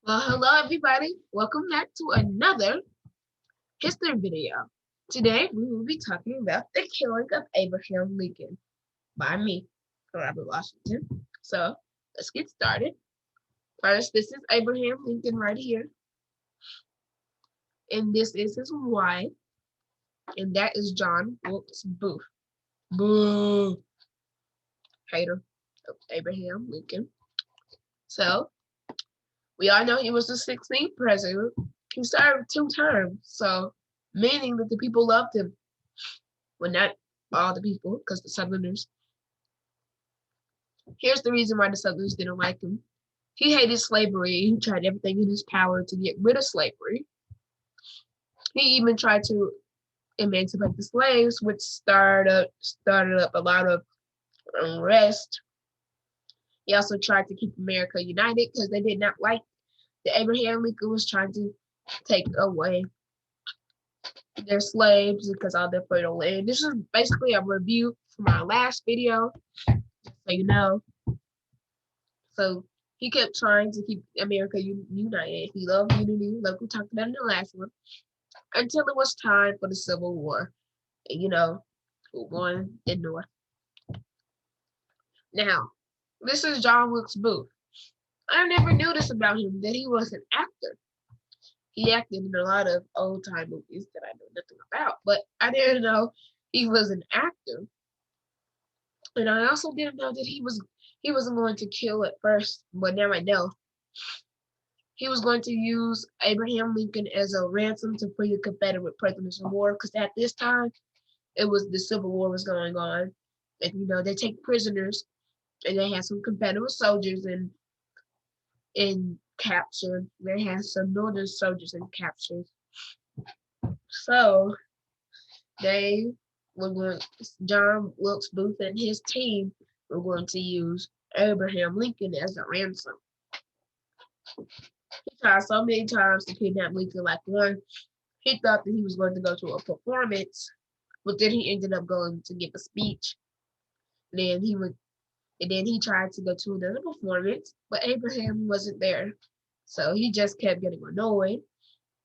Well, hello everybody. Welcome back to another history video. Today we will be talking about the killing of Abraham Lincoln by me, Robert Washington. So let's get started. First, this is Abraham Lincoln right here, and this is his wife, and that is John Wilkes Booth. Boo, hater of Abraham Lincoln. So we all know he was the 16th president. He served 2 terms, so meaning that the people loved him. Well, not all the people, because the Southerners. Here's the reason why the Southerners didn't like him. He hated slavery. He tried everything in his power to get rid of slavery. He even tried to emancipate the slaves, which started up a lot of unrest. He also tried to keep America united because they did not like that Abraham Lincoln was trying to take away their slaves because all their fertile land. This is basically a review from our last video, just so you know. So he kept trying to keep America united. He loved unity, like we talked about in the last one, until it was time for the Civil War. And who won the North. Now, this is John Wilkes Booth. I never knew this about him, that he was an actor. He acted in a lot of old time movies that I know nothing about, but I didn't know he was an actor. And I also didn't know that he wasn't going to kill at first, but now I know. He was going to use Abraham Lincoln as a ransom to free the Confederate prisoners of war, because at this time it was the Civil War was going on. And they take prisoners, and they had some Confederate soldiers in capture. They had some Northern soldiers in capture. So they were going. John Wilkes Booth and his team were going to use Abraham Lincoln as a ransom. He tried so many times to kidnap Lincoln. Like one, he thought that he was going to go to a performance, but then he ended up going to give a speech. And then he tried to go to another performance, but Abraham wasn't there. So he just kept getting annoyed.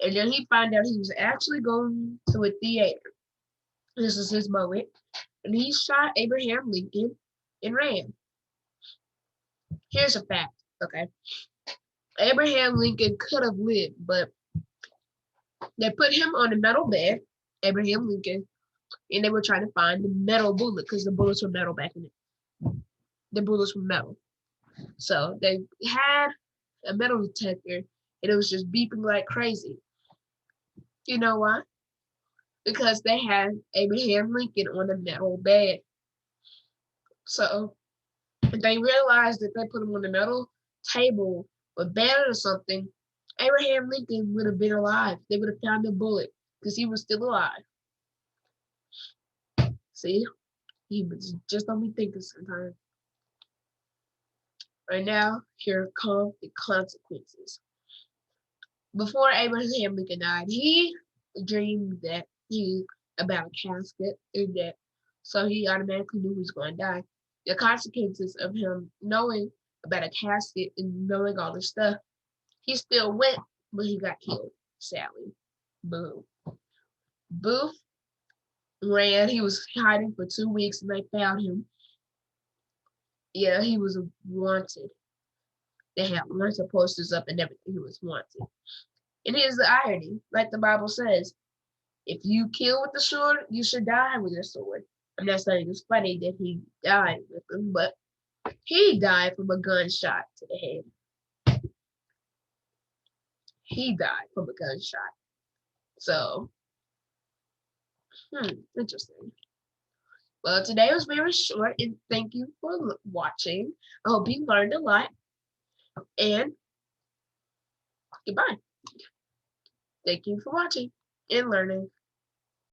And then he found out he was actually going to a theater. This is his moment. And he shot Abraham Lincoln and ran. Here's a fact, okay? Abraham Lincoln could have lived, but they put him on a metal bed, Abraham Lincoln, and they were trying to find the metal bullet because the bullets were metal back in it. The bullets were metal. So they had a metal detector and it was just beeping like crazy. You know why? Because they had Abraham Lincoln on a metal bed. So they realized that they put him on a metal table or bed or something, Abraham Lincoln would have been alive. They would have found the bullet because he was still alive. See, he was just don't be thinking sometimes. Right now, here come the consequences. Before Abraham Lincoln died, he dreamed that he about a casket and that, so he automatically knew he was going to die. The consequences of him knowing about a casket and knowing all this stuff, he still went, but he got killed, sadly. Boom. Booth ran. He was hiding for 2 weeks and they found him. Yeah, he was wanted. They had wanted posters up and everything. He was wanted. And here's the irony, like the Bible says, if you kill with the sword, you should die with a sword. I'm not saying it's funny that he died with them, but he died from a gunshot to the head. He died from a gunshot. So, interesting. Well, today was very short, and thank you for watching. I hope you learned a lot, and goodbye. Thank you for watching and learning.